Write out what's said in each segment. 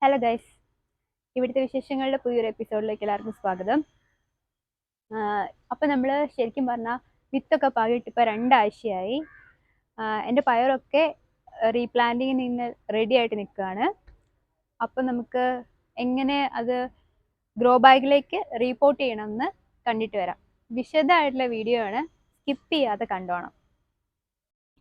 Hello guys, ഇവിടുത്തെ വിശേഷങ്ങളുടെ പുതിയൊരു എപ്പിസോഡിലേക്ക് എല്ലാവർക്കും സ്വാഗതം. അപ്പോൾ നമ്മൾ ശരിക്കും പറഞ്ഞാൽ വിത്തൊക്കെ പാകിയിട്ട് ഇപ്പോൾ 2 ആഴ്ചയായി. എൻ്റെ പയറൊക്കെ റീപ്ലാന്റിങ്ങിന് ഇന്ന് റെഡി ആയിട്ട് നിൽക്കുകയാണ്. അപ്പോൾ നമുക്ക് എങ്ങനെ അത് ഗ്രോ ബാഗിലേക്ക് റീപോർട്ട് ചെയ്യണമെന്ന് കണ്ടിട്ട് വരാം. വിശദമായിട്ടുള്ള വീഡിയോ ആണ്, സ്കിപ്പ് ചെയ്യാതെ കണ്ടോണം.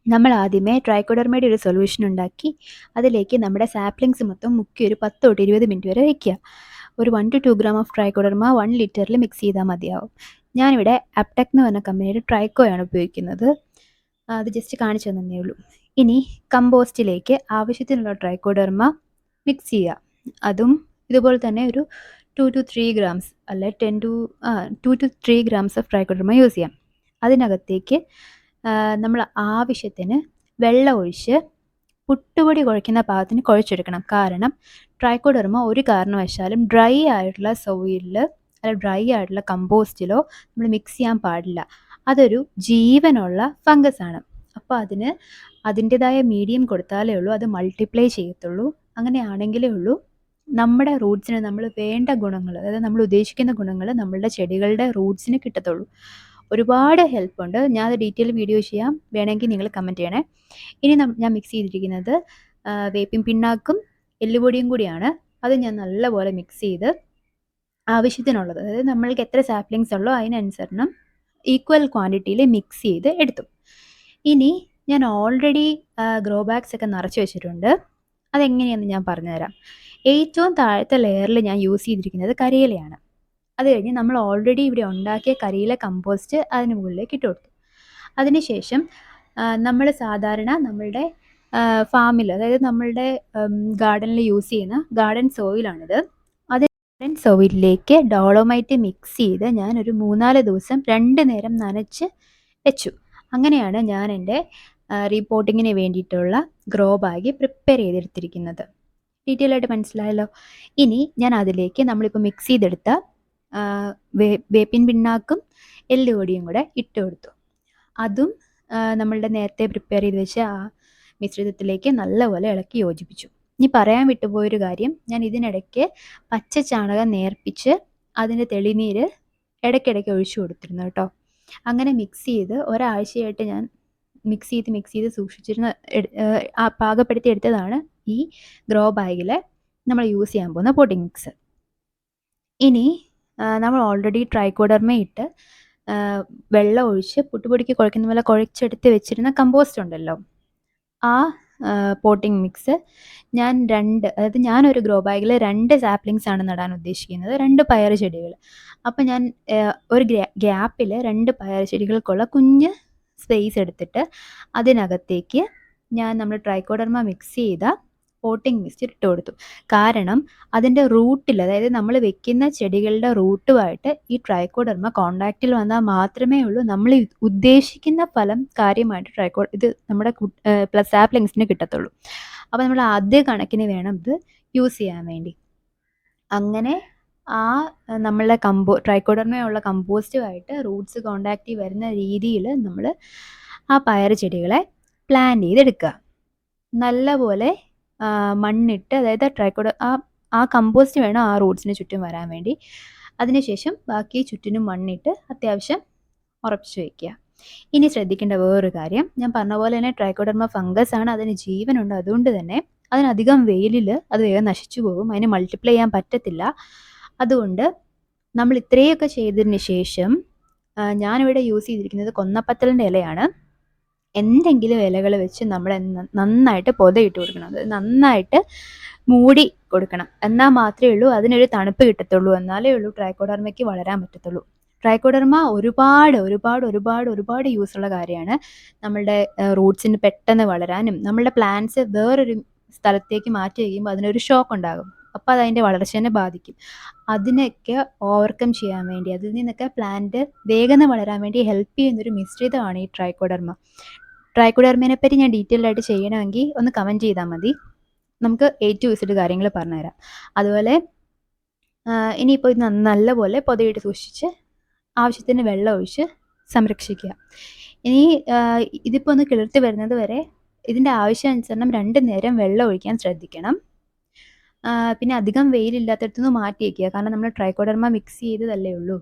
നമ്മൾ ആദ്യമേ ട്രൈക്കോഡർമയുടെ ഒരു സൊല്യൂഷൻ ഉണ്ടാക്കി അതിലേക്ക് നമ്മുടെ സാപ്ലിങ്സ് മൊത്തം മുക്കി ഒരു 10 തൊട്ട് 20 മിനിറ്റ് വരെ വയ്ക്കുക. ഒരു 1 to 2 ഗ്രാം ഓഫ് ട്രൈക്കോഡർമ 1 ലിറ്ററിൽ മിക്സ് ചെയ്താൽ മതിയാവും. ഞാനിവിടെ അപ്ടെക് എന്ന് പറഞ്ഞ കമ്പനിയുടെ ട്രൈക്കോയാണ് ഉപയോഗിക്കുന്നത്. അത് ജസ്റ്റ് കാണിച്ചു തന്നേ ഉള്ളൂ. ഇനി കമ്പോസ്റ്റിലേക്ക് ആവശ്യത്തിനുള്ള ട്രൈക്കോഡർമ മിക്സ് ചെയ്യുക. അതും ഇതുപോലെ തന്നെ ഒരു 2 to 3 ഗ്രാംസ് അല്ലെ 2 to 3 grams of trichoderma use ചെയ്യാം. അതിനകത്തേക്ക് നമ്മൾ ആവശ്യത്തിന് വെള്ളം ഒഴിച്ച് പുട്ടുപൊടി കുഴയ്ക്കുന്ന പാകത്തിന് കുഴച്ചെടുക്കണം. കാരണം ട്രൈക്കോഡർമ ഒരു കാരണവശാലും ഡ്രൈ ആയിട്ടുള്ള സോയിലിൽ അല്ല ഡ്രൈ ആയിട്ടുള്ള കമ്പോസ്റ്റിലോ നമ്മൾ മിക്സ് ചെയ്യാൻ പാടില്ല. അതൊരു ജീവനുള്ള ഫംഗസ് ആണ്. അപ്പോൾ അതിന് അതിൻ്റെതായ മീഡിയം കൊടുത്താലേ ഉള്ളൂ അത് മൾട്ടിപ്ലൈ ചെയ്യത്തുള്ളൂ. അങ്ങനെയാണെങ്കിലേ ഉള്ളൂ നമ്മുടെ റൂട്ട്സിന് നമ്മൾ വേണ്ട ഗുണങ്ങൾ, അതായത് നമ്മൾ ഉദ്ദേശിക്കുന്ന ഗുണങ്ങൾ നമ്മളുടെ ചെടികളുടെ റൂട്ട്സിന് കിട്ടത്തുള്ളൂ. ഒരുപാട് ഹെൽപ്പുണ്ട്. ഞാനത് ഡീറ്റെയിൽ വീഡിയോ ചെയ്യാം, വേണമെങ്കിൽ നിങ്ങൾ കമൻറ്റ് ചെയ്യണേ. ഇനി ഞാൻ മിക്സ് ചെയ്തിരിക്കുന്നത് വേപ്പിൻ പിണ്ണാക്കും എല്ലുപൊടിയും കൂടിയാണ്. അത് ഞാൻ നല്ലപോലെ മിക്സ് ചെയ്ത് ആവശ്യത്തിനുള്ളത്, അതായത് നമ്മൾക്ക് എത്ര സാപ്ലിങ്സ് ഉള്ളോ അതിനനുസരണം ഈക്വൽ ക്വാണ്ടിറ്റിയിൽ മിക്സ് ചെയ്ത് എടുത്തു. ഇനി ഞാൻ ഓൾറെഡി ഗ്രോ ബാഗ്സ് ഒക്കെ നിറച്ച് വെച്ചിട്ടുണ്ട്. അതെങ്ങനെയാണെന്ന് ഞാൻ പറഞ്ഞുതരാം. ഏറ്റവും താഴത്തെ ലെയറിൽ ഞാൻ യൂസ് ചെയ്തിരിക്കുന്നത് കരിയിലയാണ്. അത് കഴിഞ്ഞ് നമ്മൾ ഓൾറെഡി ഇവിടെ ഉണ്ടാക്കിയ കരിയില കമ്പോസ്റ്റ് അതിന് മുകളിലേക്ക് ഇട്ട് കൊടുത്തു. അതിനുശേഷം നമ്മൾ സാധാരണ നമ്മളുടെ ഫാമിൽ, അതായത് നമ്മളുടെ ഗാർഡനിൽ യൂസ് ചെയ്യുന്ന ഗാർഡൻ സോയിലാണിത്. അത് ഗാർഡൻ സോയിലിലേക്ക് ഡോളോമൈറ്റ് മിക്സ് ചെയ്ത് ഞാൻ ഒരു 3-4 ദിവസം 2 നേരം നനച്ച് വെച്ചു. അങ്ങനെയാണ് ഞാൻ എൻ്റെ റീപോർട്ടിങ്ങിന് വേണ്ടിയിട്ടുള്ള ഗ്രോ ബാഗ് പ്രിപ്പയർ ചെയ്തെടുത്തിരിക്കുന്നത്. ഡീറ്റെയിൽ ആയിട്ട് മനസ്സിലായല്ലോ. ഇനി ഞാൻ അതിലേക്ക് നമ്മളിപ്പോൾ മിക്സ് ചെയ്തെടുത്ത വേപ്പിൻ പിണ്ണാക്കും എല്ലുപൊടിയും കൂടെ ഇട്ട് കൊടുത്തു. അതും നമ്മളുടെ നേരത്തെ പ്രിപ്പയർ ചെയ്ത് വെച്ച ആ മിശ്രിതത്തിലേക്ക് നല്ലപോലെ ഇളക്കി യോജിപ്പിച്ചു. ഇനി പറയാൻ വിട്ടുപോയൊരു കാര്യം, ഞാൻ ഇതിനിടയ്ക്ക് പച്ച ചാണകം നേർപ്പിച്ച് അതിൻ്റെ തെളിനീര് ഇടയ്ക്കിടയ്ക്ക് ഒഴിച്ചു കൊടുത്തിരുന്നു കേട്ടോ. അങ്ങനെ മിക്സ് ചെയ്ത് ഒരാഴ്ചയായിട്ട് ഞാൻ മിക്സ് ചെയ്ത് സൂക്ഷിച്ചിരുന്ന പാകപ്പെടുത്തി എടുത്തതാണ് ഈ ഗ്രോ ബാഗിൽ നമ്മൾ യൂസ് ചെയ്യാൻ പോകുന്ന പോട്ടിംഗ് മിക്സ്. ഇനി നമ്മൾ ഓൾറെഡി ട്രൈക്കോഡർമ ഇട്ട് വെള്ളം ഒഴിച്ച് പുട്ടുപൊടിക്ക് കുഴക്കുന്ന പോലെ കുഴച്ചെടുത്ത് വെച്ചിരുന്ന കമ്പോസ്റ്റ് ഉണ്ടല്ലോ, ആ പോട്ടിംഗ് മിക്സ് അതായത് ഞാനൊരു ഗ്രോ ബാഗിൽ 2 സാപ്ലിങ്സ് ആണ് നടാൻ ഉദ്ദേശിക്കുന്നത്, 2 പയർ ചെടികൾ. അപ്പം ഞാൻ ഒരു ഗ്യാപ്പിൽ 2 പയർ ചെടികൾക്കുള്ള കുഞ്ഞ് സ്പേസ് എടുത്തിട്ട് അതിനകത്തേക്ക് നമ്മൾ ട്രൈക്കോഡർമ മിക്സ് ചെയ്ത പോട്ടിംഗ് മിക്സ് ഇട്ട് കൊടുത്തു. കാരണം അതിൻ്റെ റൂട്ടിൽ, അതായത് നമ്മൾ വെക്കുന്ന ചെടികളുടെ റൂട്ടുമായിട്ട് ഈ ട്രൈക്കോഡർമ കോണ്ടാക്റ്റിൽ വന്നാൽ മാത്രമേ ഉള്ളൂ നമ്മൾ ഉദ്ദേശിക്കുന്ന ഫലം കാര്യമായിട്ട് ഇത് നമ്മുടെ പ്ലസ് സാപ്ലിങ്സിന് കിട്ടത്തുള്ളൂ. അപ്പോൾ നമ്മൾ അതേ കണക്കിന് വേണം ഇത് യൂസ് ചെയ്യാൻ വേണ്ടി. അങ്ങനെ നമ്മളുടെ ട്രൈക്കോഡർമയുള്ള കമ്പോസ്റ്റുമായിട്ട് റൂട്ട്സ് കോണ്ടാക്റ്റിൽ വരുന്ന രീതിയിൽ നമ്മൾ ആ പയർ ചെടികളെ പ്ലാൻ ചെയ്തെടുക്കുക. നല്ലപോലെ മണ്ണിട്ട്, അതായത് ആ കമ്പോസ്റ്റ് വേണം ആ റൂട്ട്സിന് ചുറ്റും വരാൻ വേണ്ടി. അതിനുശേഷം ബാക്കി ചുറ്റിനും മണ്ണിട്ട് അത്യാവശ്യം ഉറപ്പിച്ച് വയ്ക്കുക. ഇനി ശ്രദ്ധിക്കേണ്ട വേറൊരു കാര്യം, ഞാൻ പറഞ്ഞ പോലെ തന്നെ ട്രൈക്കോഡർമ ഫംഗസ് ആണ്, അതിന് ജീവനുണ്ട്. അതുകൊണ്ട് തന്നെ അതിനധികം വെയിലിൽ അത് വേഗം നശിച്ചു പോകും, അതിന് മൾട്ടിപ്ലൈ ചെയ്യാൻ പറ്റത്തില്ല. അതുകൊണ്ട് നമ്മൾ ഇത്രയൊക്കെ ചെയ്തതിന് ശേഷം ഞാനിവിടെ യൂസ് ചെയ്തിരിക്കുന്നത് കൊന്നപ്പത്തലിൻ്റെ ഇലയാണ്. എന്തെങ്കിലും ഇലകൾ വെച്ച് നമ്മൾ നന്നായിട്ട് പൊതയിട്ട് കൊടുക്കണം, അത് നന്നായിട്ട് മൂടി കൊടുക്കണം. എന്നാൽ മാത്രമേ ഉള്ളൂ അതിനൊരു തണുപ്പ് കിട്ടത്തുള്ളൂ, എന്നാലേ ഉള്ളൂ ട്രൈക്കോഡർമയ്ക്ക് വളരാൻ പറ്റത്തുള്ളൂ. ട്രൈക്കോഡർമ ഒരുപാട് യൂസുള്ള കാര്യമാണ്. നമ്മളുടെ റൂട്ട്സിന് പെട്ടെന്ന് വളരാനും നമ്മളുടെ പ്ലാന്റ്സ് വേറൊരു സ്ഥലത്തേക്ക് മാറ്റി വയ്ക്കുമ്പോൾ അതിനൊരു ഷോക്ക് ഉണ്ടാകും. അപ്പോൾ അത് അതിൻ്റെ വളർച്ചേനെ ബാധിക്കും. അതിനൊക്കെ ഓവർകം ചെയ്യാൻ വേണ്ടി, അതിൽ നിന്നൊക്കെ പ്ലാന്റ് വേഗം വളരാൻ വേണ്ടി ഹെൽപ്പ് ചെയ്യുന്നൊരു മിശ്രിതമാണ് ഈ ട്രൈക്കോഡർമയെ പറ്റി ഞാൻ ഡീറ്റെയിൽ ആയിട്ട് ചെയ്യണമെങ്കിൽ ഒന്ന് കമൻറ്റ് ചെയ്താൽ മതി, നമുക്ക് A to Z കാര്യങ്ങൾ പറഞ്ഞുതരാം. അതുപോലെ ഇനിയിപ്പോൾ ഇത് നല്ലപോലെ പൊതയിട്ട് സൂക്ഷിച്ച് ആവശ്യത്തിന് വെള്ളം ഒഴിച്ച് സംരക്ഷിക്കുക. ഇനി ഇതിപ്പോൾ ഒന്ന് കിളിർത്ത് വരുന്നത് വരെ ഇതിൻ്റെ ആവശ്യാനുസരണം 2 നേരം വെള്ളം ഒഴിക്കാൻ ശ്രദ്ധിക്കണം. പിന്നെ അധികം വെയിലില്ലാത്തടത്തുനിന്ന് മാറ്റി വയ്ക്കുക. കാരണം നമ്മൾ ട്രൈക്കോഡർമ മിക്സ് ചെയ്തതല്ലേ ഉള്ളൂ.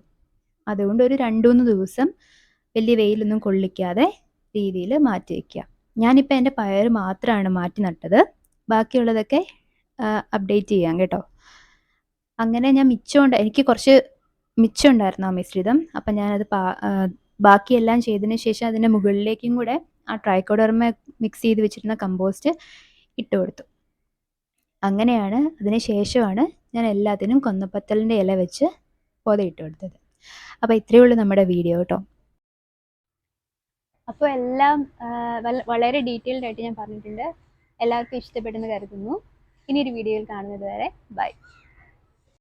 അതുകൊണ്ട് ഒരു 2-3 ദിവസം വലിയ വെയിലൊന്നും കൊള്ളിക്കാതെ രീതിയിൽ മാറ്റി വയ്ക്കുക. ഞാനിപ്പോൾ എൻ്റെ പയർ മാത്രമാണ് മാറ്റി നട്ടത്. ബാക്കിയുള്ളതൊക്കെ അപ്ഡേറ്റ് ചെയ്യാം കേട്ടോ. അങ്ങനെ ഞാൻ എനിക്ക് കുറച്ച് മിച്ചം ഉണ്ടായിരുന്നു ആ മിശ്രിതം. അപ്പം ഞാനത് ബാക്കിയെല്ലാം ചെയ്തതിന് ശേഷം അതിൻ്റെ മുകളിലേക്കും കൂടെ ആ ട്രൈക്കോഡർമ മിക്സ് ചെയ്ത് വെച്ചിരുന്ന കമ്പോസ്റ്റ് ഇട്ട് കൊടുത്തു. അങ്ങനെയാണ് അതിന് ശേഷമാണ് ഞാൻ എല്ലാത്തിനും കൊന്നപ്പത്തലിൻ്റെ ഇല വെച്ച് പൊതയിട്ട് കൊടുത്തത്. അപ്പോൾ ഇത്രയേ ഉള്ളൂ നമ്മുടെ വീഡിയോ കേട്ടോ. അപ്പോൾ എല്ലാം വളരെ ഡീറ്റെയിൽഡ് ആയിട്ട് ഞാൻ പറഞ്ഞിട്ടുണ്ട്. എല്ലാവർക്കും ഇഷ്ടപ്പെടുമെന്ന് കരുതുന്നു. ഇനി ഒരു വീഡിയോയിൽ കാണുന്നത് വരെ ബൈ.